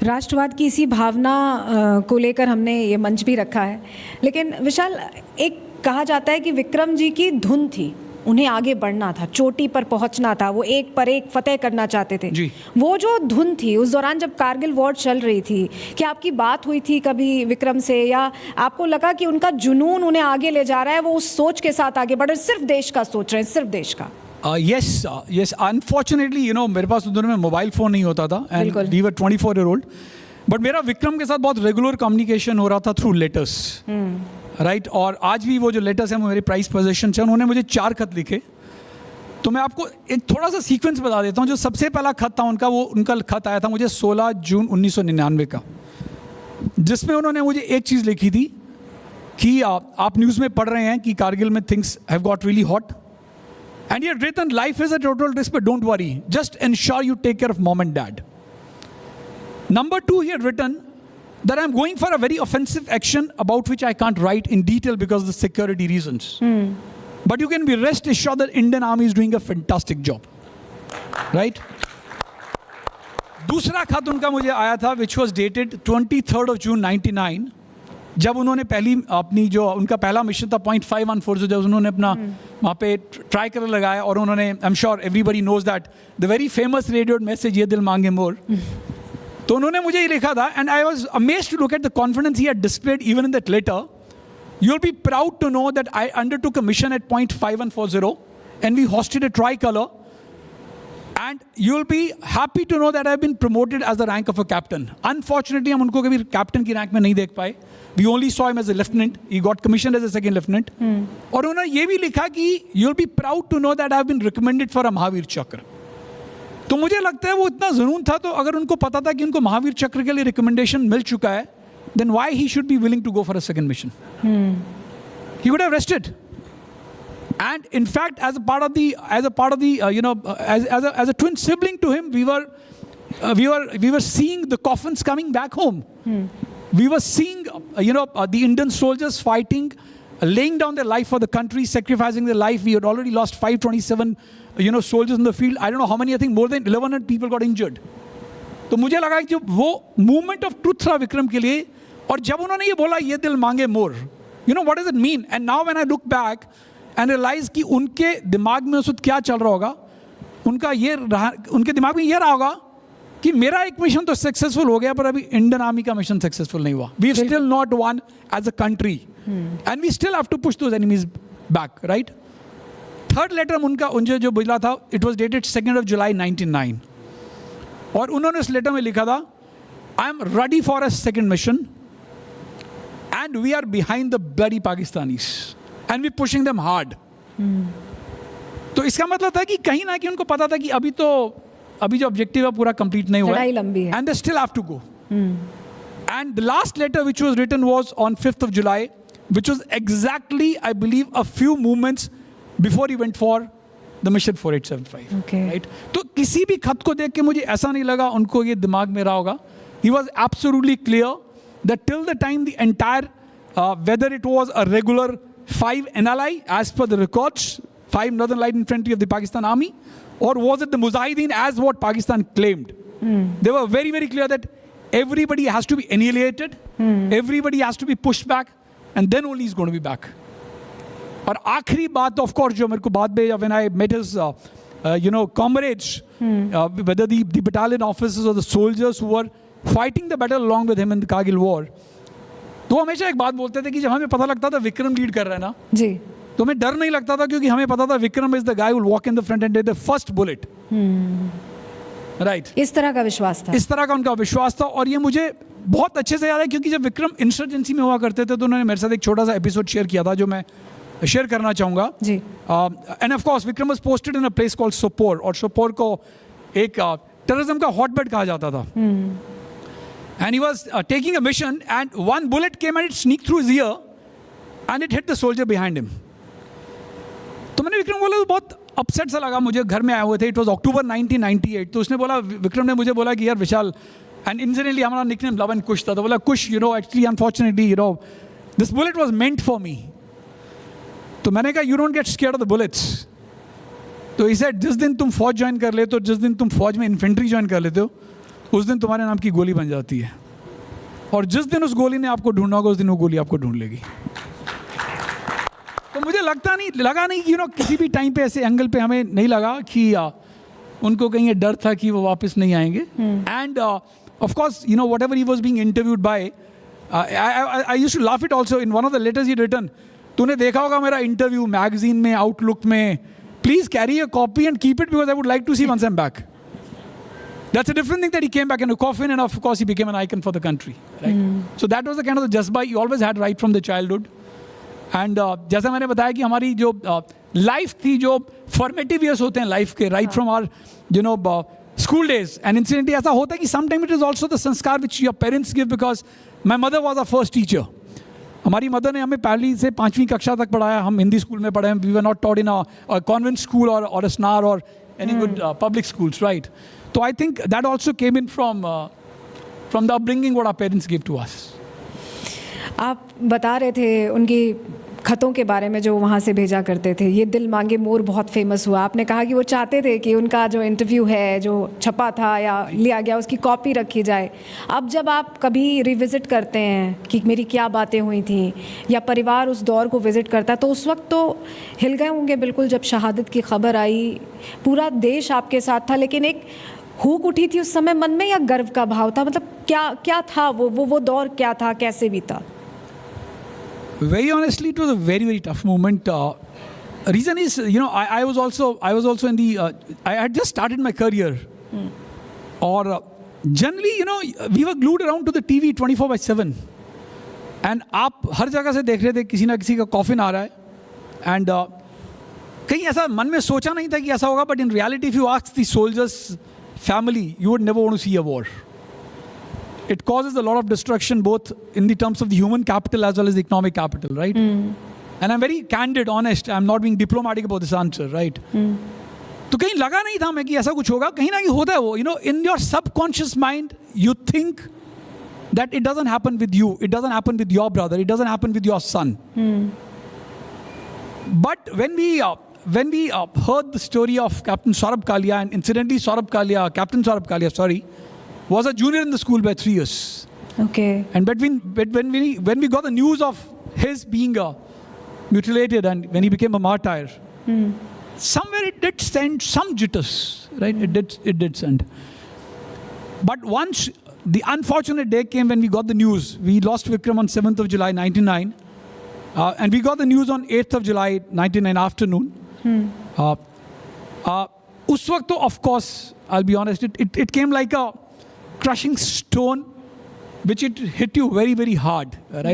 राष्ट्रवाद की इसी भावना को लेकर हमने ये मंच भी रखा है। लेकिन विशाल, एक कहा जाता है कि विक्रम जी की धुन थी, उन्हें आगे बढ़ना था, चोटी पर पहुंचना था, वो एक पर एक फतेह करना चाहते थे जी। वो जो धुन थी उस दौरान जब कारगिल वॉर चल रही थी, क्या आपकी बात हुई थी कभी विक्रम से, या आपको लगा कि उनका जुनून उन्हें आगे ले जा रहा है, वो उस सोच के साथ आगे बढ़ रहे, सिर्फ देश का सोच रहे हैं, सिर्फ देश का? yes, unfortunately मेरे पास उस दोनों में मोबाइल फ़ोन नहीं होता था and we were 24-year-old, but मेरा विक्रम के साथ बहुत रेगुलर कम्युनिकेशन हो रहा था थ्रू लेटर्स, राइट। और आज भी वो जो लेटर्स हैं वो मेरी प्राइस पोजेशन है। उन्होंने मुझे 4 खत लिखे, तो मैं आपको एक थोड़ा सा सीक्वेंस बता देता हूँ। जो सबसे पहला खत था उनका खत आया था मुझे 16 जून 1999 का, जिसमें उन्होंने मुझे एक चीज़ लिखी थी कि आप न्यूज़ में पढ़ रहे हैं कि कारगिल में things have got really hot and he had written, life is a total risk, but don't worry, just ensure you take care of mom and dad. Number 2, he had written that I'm going for a very offensive action about which I can't write in detail because of the security reasons. But you can be rest assured that Indian Army is doing a fantastic job. Right? दूसरा खत उनका मुझे आया था which was dated 23rd of June 99, जब उन्होंने अपनी जो उनका पहला मिशन था 0.514, जब उन्होंने अपना वहाँ पे ट्राई कलर लगाया और उन्होंने, I am sure everybody knows that the very famous radio message, ये दिल मांगे मोर, तो उन्होंने मुझे ये लिखा था and I was amazed to look at the confidence he had displayed even in that letter. You will be proud to know that I undertook a mission at 0.5140 and we hosted a tricolour and you will be happy to know that I have been promoted as the rank of a captain. Unfortunately, हम उनको कभी captain की rank में नहीं देख पाए. We only saw him as a lieutenant. He got commissioned as a second lieutenant. और उन्होंने ये भी लिखा कि you will be proud to know that I have been recommended for a Mahavir चक्र. तो मुझे लगता है वो इतना जुनून था, तो अगर उनको पता था कि उनको महावीर चक्र के लिए रिकमेंडेशन मिल चुका है, then why he should be willing to go for a second mission? He would have rested. And in fact, as a part of the as a twin sibling to him, we were seeing the coffins coming back home. We were seeing the Indian soldiers fighting, laying down their life for the country, sacrificing their life. We had already lost 527 soldiers in the field. I don't know how many. I think more than 1100 people got injured. तो मुझे लगा कि वो movement of truth था विक्रम के लिए. और जब उन्होंने ये बोला ये दिल मांगे मोर, what does it mean? And now when I look back and realize कि उनके दिमाग में उस वक्त क्या चल रहा होगा, उनके दिमाग में ये रहा होगा कि मेरा एक मिशन तो सक्सेसफुल हो गया, पर अभी इंडियन आर्मी का मिशन सक्सेसफुल नहीं हुआ. We still not won as a country and we still have to push those enemies back, right. Third letter उनसे जो मिला था, it was dated 2nd of July 1999, और उन्होंने उस लेटर में लिखा था, I am ready for a second mission and we are behind the bloody Pakistanis and we pushing them hard. तो इसका मतलब था कि कहीं ना कहीं उनको पता था कि अभी जो ऑब्जेक्टिव है पूरा कंप्लीट नहीं हुआ है, and they still have to go. And the last letter which was written was on 5th of July, which was exactly I believe a few moments before he went for the mission 4875. Right. तो किसी भी खत को देख के मुझे ऐसा नहीं लगा उनको ये दिमाग में रहा होगा. He was absolutely clear that till the time the entire whether it was a regular 5 NLI as per the records, 5 Northern Light Infantry of the Pakistan Army, or was it the Mujahideen as what Pakistan claimed? They were very, very clear that everybody has to be annihilated, everybody has to be pushed back, and then only he's going to be back. और आखिरी बात of course जो मेरे को बाद में when I met his comrades, whether the battalion officers or the soldiers who were fighting the battle along with him in the Kargil war, तो हमेशा एक बात बोलते थे कि जब हमें पता लगता था विक्रम लीड कर रहा है ना जी, तो हमें डर नहीं लगता था, क्योंकि हमें पता था Vikram is the guy who will walk in the front and take the first bullet. Right. इस तरह का विश्वास था, इस तरह का उनका विश्वास था. और ये मुझे बहुत अच्छे से याद है, क्योंकि जब विक्रम इंसर्जेंसी में हुआ करते थे तो उन्होंने मेरे साथ एक छोटा सा एपिसोड शेयर किया था जो मैं शेयर करना चाहूँगा जी. And of course Vikram was posted in a place called Sopore, और सोपोर को एक टेररिज्म का हॉटबेड कहा जाता था. And he was taking a mission, and one bullet came and it sneaked through his ear, and it hit the soldier behind him. तो मैंने विक्रम बोला, तो बहुत अपसेट सा लगा मुझे. घर में आए हुए थे, इट वाज अक्टूबर 1998. तो उसने बोला, विक्रम ने मुझे बोला कि यार विशाल, एंड इंसिडेंटली हमारा निकनेम लव एंड कुश था, तो बोला Kush actually unfortunately this bullet was meant for me. तो मैंने कहा you don't get scared of the bullets. तो he said जिस दिन तुम फौज ज्वाइन कर लेते हो, जिस दिन तुम फौज में इन्फेंट्री ज्वाइन कर लेते हो, उस दिन तुम्हारे नाम की गोली बन जाती है, और जिस दिन उस गोली ने आपको ढूंढना होगा उस दिन वो गोली आपको ढूंढ लेगी। तो मुझे लगा नहीं कि किसी भी टाइम पे ऐसे एंगल पे हमें नहीं लगा कि उनको कहीं ये डर था कि वो वापस नहीं आएंगे। And of course whatever he was being interviewed by, I used to laugh it also in one of the letters he written. तूने देखा होगा मेरा इंटरव्यू मैगजीन में, आउटलुक में, please carry a copy and keep it because I would like to see once I am back. That's a different thing that he came back in a coffin, and of course he became an icon for the country, right? So that was the kind of the jazba he always had right from the childhood. And जैसा मैंने बताया कि हमारी जो life थी, जो formative years होते हैं लाइफ के, right from our school days, and incidentally ऐसा होता है कि some time it is also the sanskar which your parents give, because my mother was a first teacher. हमारी मदर ने हमें पहली से 5वीं कक्षा तक पढ़ाया। हम हिंदी स्कूल में पढ़े, we were not taught in a convent school और अ स्नार और any good public schools, right? So I think that also came in from the upbringing what our parents gave to us. आप बता रहे थे उनकी ख़तों के बारे में जो वहाँ से भेजा करते थे। ये दिल मांगे मोर बहुत फेमस हुआ। आपने कहा कि वो चाहते थे कि उनका जो इंटरव्यू है, जो छपा था या लिया गया, उसकी कॉपी रखी जाए। अब जब आप कभी रिविज़िट करते हैं कि मेरी क्या बातें हुई थी, या परिवार उस दौर को विज़िट करता है, तो उस वक्त तो हिल गए होंगे बिल्कुल जब शहादत की खबर आई। पूरा देश आपके साथ था, लेकिन एक हुक उठी थी उस समय मन में, या गर्व का भाव था? मतलब क्या था वो दौर क्या था, कैसे भी था? Very honestly, it was a very, very tough moment. Reason is, I was also in the, I had just started my career. Or generally, we were glued around to the TV 24/7. And आप हर जगह से देख रहे थे किसी ना किसी का कॉफिन आ रहा है, एंड कहीं ऐसा मन में सोचा नहीं था कि ऐसा होगा, but in reality if you ask the soldiers family, you would never want to see a war. It causes a lot of destruction, both in the terms of the human capital as well as the economic capital, right? And I'm very candid, honest. I'm not being diplomatic about this answer, right? तो कहीं लगा नहीं था मैं कि ऐसा कुछ होगा। कहीं ना कहीं होता है वो, in your subconscious mind, you think that it doesn't happen with you, it doesn't happen with your brother, it doesn't happen with your son. But when we heard the story of Captain Saurabh Kalia, and incidentally Captain Saurabh Kalia, was a junior in the school by 3 years. Okay. And when we got the news of his being mutilated and when he became a martyr, somewhere it did send some jitters, right? It did send. But once the unfortunate day came when we got the news, we lost Vikram on 7th of July 1999, and we got the news on 8th of July 1999 afternoon. उस वक्त तो of course, I'll be honest, it came like a crushing stone which it hit you very, very hard, right?